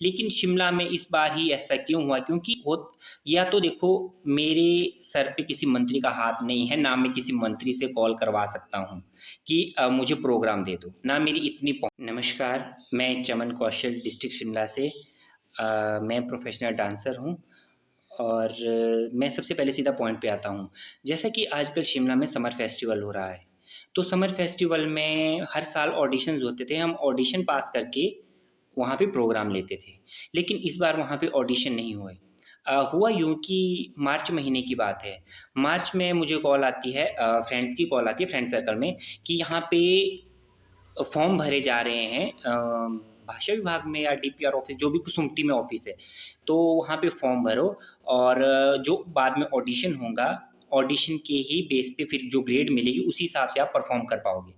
लेकिन शिमला में इस बार ही ऐसा क्यों हुआ? क्योंकि हो या तो देखो, मेरे सर पे किसी मंत्री का हाथ नहीं है, ना मैं किसी मंत्री से कॉल करवा सकता हूँ कि मुझे प्रोग्राम दे दो, ना मेरी इतनी नमस्कार, मैं चमन कौशल डिस्ट्रिक्ट शिमला से। मैं प्रोफेशनल डांसर हूँ और मैं सबसे पहले सीधा पॉइंट पे आता हूँ। जैसा कि आजकल शिमला में समर फेस्टिवल हो रहा है, तो समर फेस्टिवल में हर साल ऑडिशंस होते थे, हम ऑडिशन पास करके वहाँ पे प्रोग्राम लेते थे। लेकिन इस बार वहाँ पे ऑडिशन नहीं हुए। हुआ यूँ कि मार्च महीने की बात है, मार्च में मुझे कॉल आती है, फ्रेंड्स की कॉल आती है फ्रेंड सर्कल में कि यहाँ पे फॉर्म भरे जा रहे हैं भाषा विभाग में या डीपीआर ऑफिस, जो भी कुसुम्पटी में ऑफिस है, तो वहाँ पे फॉर्म भरो और जो बाद में ऑडिशन होगा, ऑडिशन के ही बेस पे फिर जो ग्रेड मिलेगी उसी हिसाब से आप परफॉर्म कर पाओगे।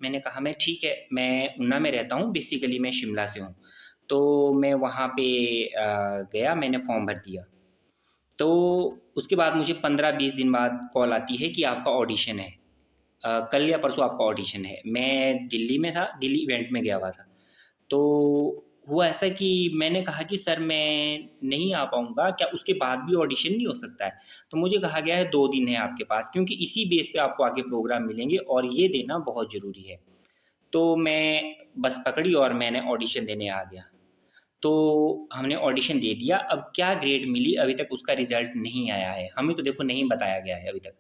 मैंने कहा मैं ठीक है, मैं ऊना में रहता हूँ, बेसिकली मैं शिमला से हूँ। तो मैं वहाँ पे गया, मैंने फॉर्म भर दिया। तो उसके बाद मुझे 15-20 दिन बाद कॉल आती है कि आपका ऑडिशन है, कल या परसों आपका ऑडिशन है। मैं दिल्ली में था, दिल्ली इवेंट में गया हुआ था। तो हुआ ऐसा कि मैंने कहा कि सर मैं नहीं आ पाऊँगा, क्या उसके बाद भी ऑडिशन नहीं हो सकता है? तो मुझे कहा गया है 2 दिन है आपके पास, क्योंकि इसी बेस पे आपको आगे प्रोग्राम मिलेंगे और ये देना बहुत ज़रूरी है। तो मैं बस पकड़ी और मैंने ऑडिशन देने आ गया। तो हमने ऑडिशन दे दिया, अब क्या ग्रेड मिली अभी तक उसका रिज़ल्ट नहीं आया है, हमें तो देखो नहीं बताया गया है अभी तक।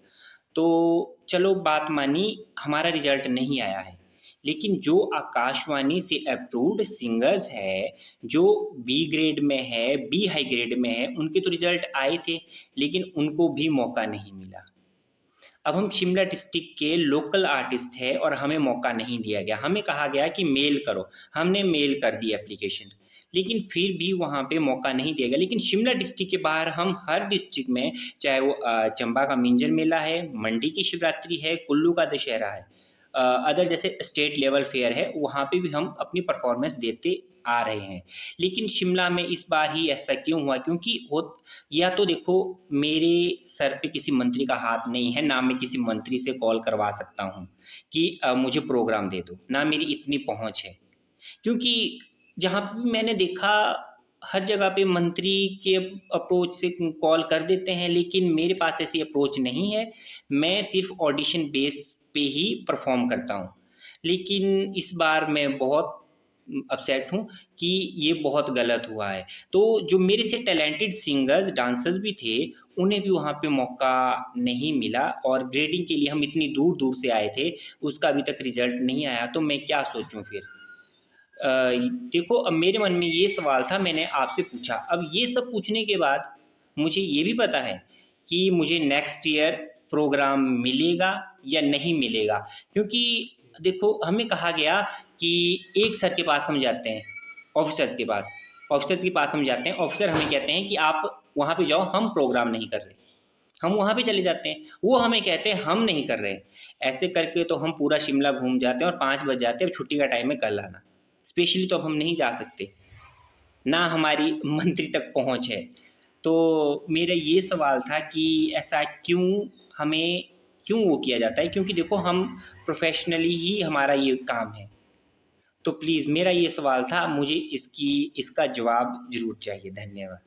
तो चलो बात मानी, हमारा रिज़ल्ट नहीं आया है, लेकिन जो आकाशवाणी से अप्रूव्ड सिंगर्स है, जो बी ग्रेड में है, बी हाई ग्रेड में है, उनके तो रिज़ल्ट आए थे, लेकिन उनको भी मौका नहीं मिला। अब हम शिमला डिस्ट्रिक्ट के लोकल आर्टिस्ट हैं और हमें मौका नहीं दिया गया। हमें कहा गया कि मेल करो, हमने मेल कर दी एप्लीकेशन, लेकिन फिर भी वहाँ पे मौका नहीं दिया गया। लेकिन शिमला डिस्ट्रिक्ट के बाहर हम हर डिस्ट्रिक्ट में, चाहे वो चंबा का मिंजर मेला है, मंडी की शिवरात्रि है, कुल्लू का दशहरा है, अदर जैसे स्टेट लेवल फेयर है, वहाँ पे भी हम अपनी परफॉर्मेंस देते आ रहे हैं। लेकिन शिमला में इस बार ही ऐसा क्यों हुआ? क्योंकि हो या तो देखो, मेरे सर पे किसी मंत्री का हाथ नहीं है, ना मैं किसी मंत्री से कॉल करवा सकता हूँ कि मुझे प्रोग्राम दे दो, ना मेरी इतनी पहुँच है। क्योंकि जहाँ पे भी मैंने देखा, हर जगह पे मंत्री के अप्रोच से कॉल कर देते हैं, लेकिन मेरे पास ऐसी अप्रोच नहीं है। मैं सिर्फ़ ऑडिशन बेस पे ही परफ़ॉर्म करता हूँ। लेकिन इस बार मैं बहुत अपसेट हूँ कि ये बहुत गलत हुआ है। तो जो मेरे से टैलेंटेड सिंगर्स, डांसर्स भी थे, उन्हें भी वहाँ पे मौका नहीं मिला और ग्रेडिंग के लिए हम इतनी दूर-दूर से आए थे, उसका अभी तक रिज़ल्ट नहीं आया, तो मैं क्या सोचूँ फिर? देखो, अब मेरे मन में ये सवाल था, मैंने आपसे पूछा। अब ये सब पूछने के बाद मुझे ये भी पता है कि मुझे नेक्स्ट ईयर प्रोग्राम मिलेगा या नहीं मिलेगा। क्योंकि देखो, हमें कहा गया कि एक सर के पास हम जाते हैं, ऑफ़िसर्स के पास। ऑफ़िसर्स के पास हम जाते हैं, ऑफ़िसर हमें कहते हैं कि आप वहाँ पे जाओ, हम प्रोग्राम नहीं कर रहे। हम वहाँ पे चले जाते हैं, वो हमें कहते हैं हम नहीं कर रहे। ऐसे करके तो हम पूरा शिमला घूम जाते हैं और 5 बज जाते हैं, अब छुट्टी का टाइम है, कल आना। स्पेशली तो अब हम नहीं जा सकते, ना हमारी मंत्री तक पहुँच है। तो मेरा ये सवाल था कि ऐसा क्यों, हमें क्यों वो किया जाता है? क्योंकि देखो, हम प्रोफ़ेशनली ही हमारा ये काम है। तो प्लीज़, मेरा ये सवाल था, मुझे इसका जवाब ज़रूर चाहिए। धन्यवाद।